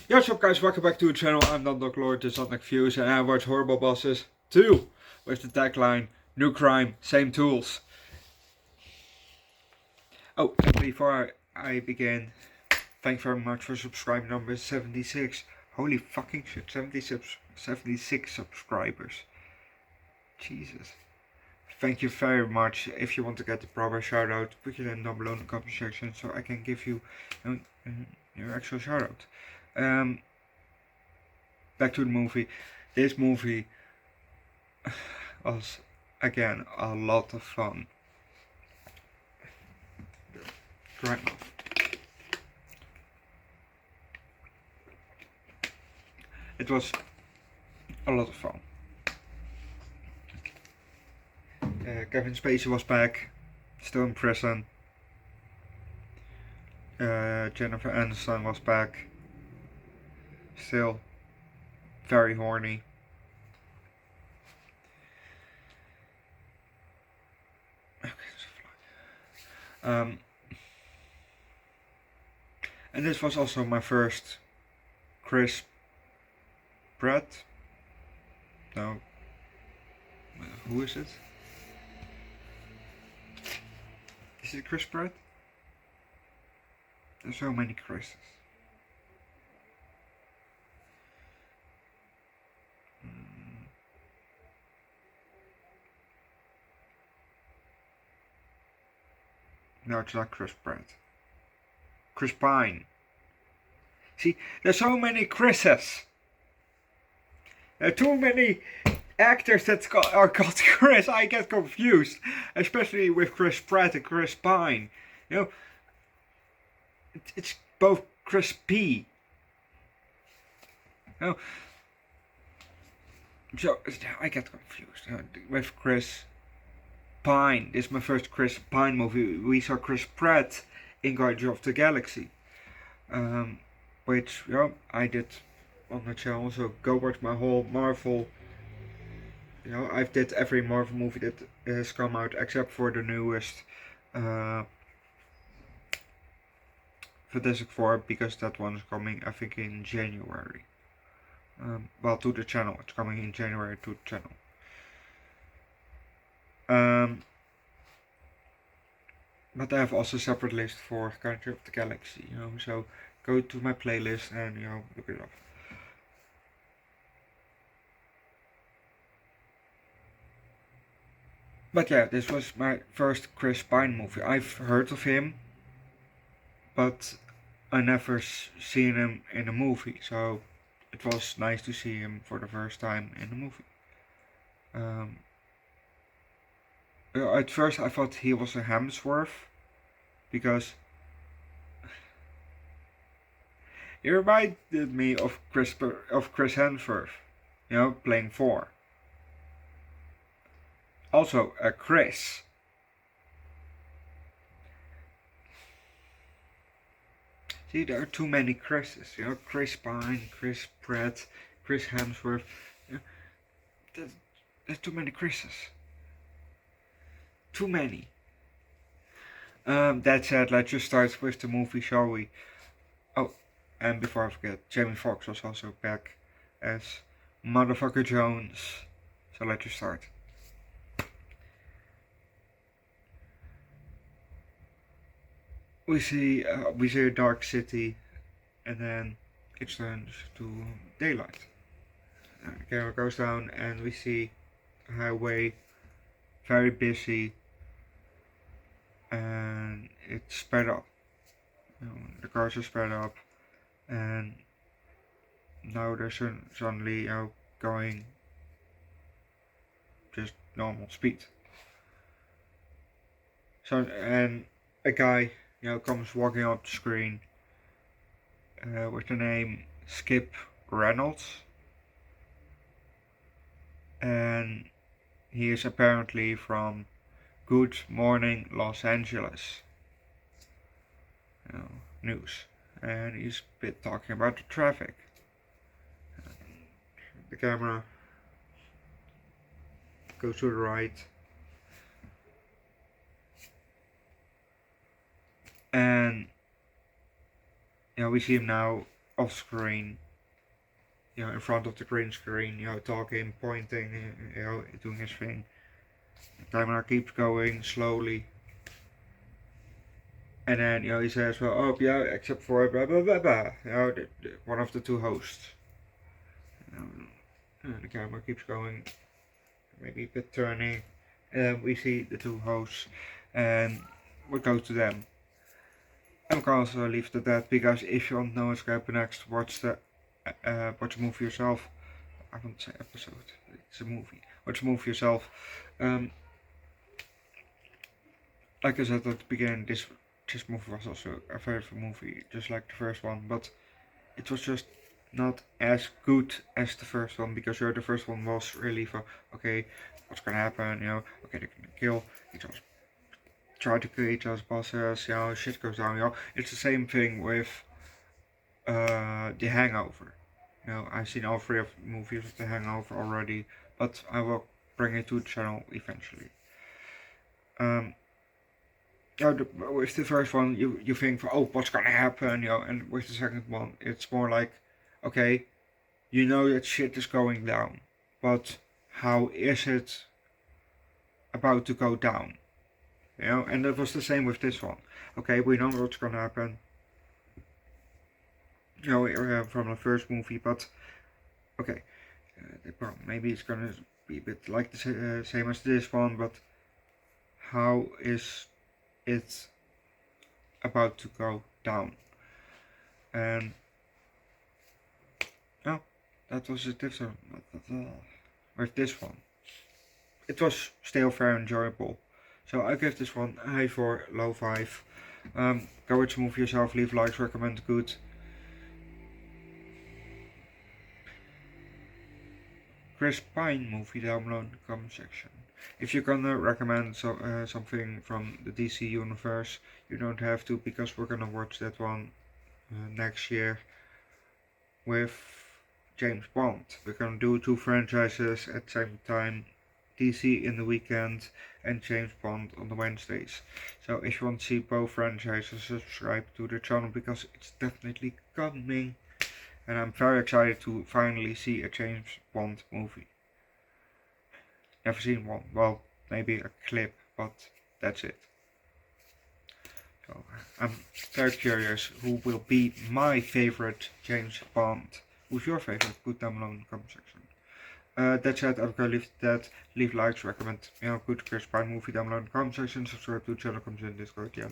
Yo, what's up guys, welcome back to the channel. I'm Underdog Lord, this is Underdog Views, and I watch Horrible Bosses 2 with the tagline, New Crime, Same Tools. Oh, and before I begin, thanks very much for subscribe number 76. Holy fucking shit, 76 subscribers. Jesus. Thank you very much. If you want to get the proper shout out, put your name down below in the comment section so I can give you your actual shout out. Back to the movie. This movie was again a lot of fun. Right now. It was a lot of fun. Kevin Spacey was back, still in prison. Jennifer Aniston was back, still very horny. And this was also my first Chris Pratt. No, who is it? Is it Chris Pratt? There's so many Chris's. No, it's not Chris Pratt. Chris Pine. See, there's so many Chris's. There are too many actors that are called Chris. I get confused, especially with Chris Pratt and Chris Pine. You know, it's both Chris P. You know, so I get confused with Chris Pine. This is my first Chris Pine movie. We saw Chris Pratt in Guardians of the Galaxy, which I did on the channel. So go watch my whole Marvel. I've did every Marvel movie that has come out except for the newest Fantastic Four, because that one is coming I think in January. Well, to the channel. It's coming in January to the channel. But I have also a separate list for Guardians of the Galaxy, so go to my playlist and look it up. But yeah, this was my first Chris Pine movie. I've heard of him, but I never seen him in a movie, so it was nice to see him for the first time in a movie. At first I thought he was a Hemsworth, because he reminded me of Chris Hemsworth, playing Thor. Also a Chris. See, there are too many Chris's. Chris Pine, Chris Pratt, Chris Hemsworth. There's too many Chris's. Too many. That said, let's just start with the movie, shall we? Oh, and before I forget, Jamie Foxx was also back as Motherfucker Jones. So let's just start. We see a dark city, and then it turns to daylight. The camera goes down, and we see a highway, very busy, and it's sped up. The cars are sped up, and now they're suddenly going just normal speed. So, and a guy comes walking up the screen with the name Skip Reynolds, and he is apparently from Good Morning Los Angeles news, and he's been talking about the traffic. The camera goes to the right, and we see him now off screen, you know, in front of the green screen, you know, talking, pointing, you know, doing his thing. The camera keeps going slowly. And then, you know, he says, well, oh, yeah, except for blah, blah, blah, blah. You know, one of the two hosts. And the camera keeps going, maybe a bit turning. And then we see the two hosts, and we go to them. And we can also leave it at that, because if you don't know what's going to happen next, watch the movie yourself. I won't say episode, it's a movie. Watch the movie yourself. Like I said at the beginning, this movie was also a very good movie, just like the first one, but it was just not as good as the first one, because the first one was really for, okay, what's gonna happen, you know, okay, they're gonna kill each other's, try to kill each other's bosses, you know, shit goes down, you know. It's the same thing with The Hangover. You know, I've seen all three of the movies of The Hangover already, but I will bring it to the channel eventually. With the first one, you think, oh, what's gonna happen, you know, and with the second one, it's more like, okay, you know that shit is going down, but how is it about to go down? You know, and it was the same with this one. Okay, we know what's gonna happen, you know, from the first movie, but okay, maybe it's gonna be a bit like the same as this one, but how is it about to go down? And no, that was a different with this one. It was still very enjoyable. So I give this one a high 4, low 5. Go watch the movie yourself, leave likes, recommend good. Chris Pine movie down below in the comment section. If you're gonna recommend something from the DC universe, you don't have to, because we're gonna watch that one next year with James Bond. We're gonna do 2 franchises at the same time. DC in the weekend and James Bond on the Wednesdays. So if you want to see both franchises, subscribe to the channel, because it's definitely coming. And I'm very excited to finally see a James Bond movie. Never seen one. Well, maybe a clip, but that's it. So I'm very curious who will be my favorite James Bond. Who's your favorite? Put down below in the comment section. That said, I'm gonna leave that. Leave likes, recommend, you know, good Chris Pine movie down below in the comment section. Subscribe to the channel, comes in Discord, yeah,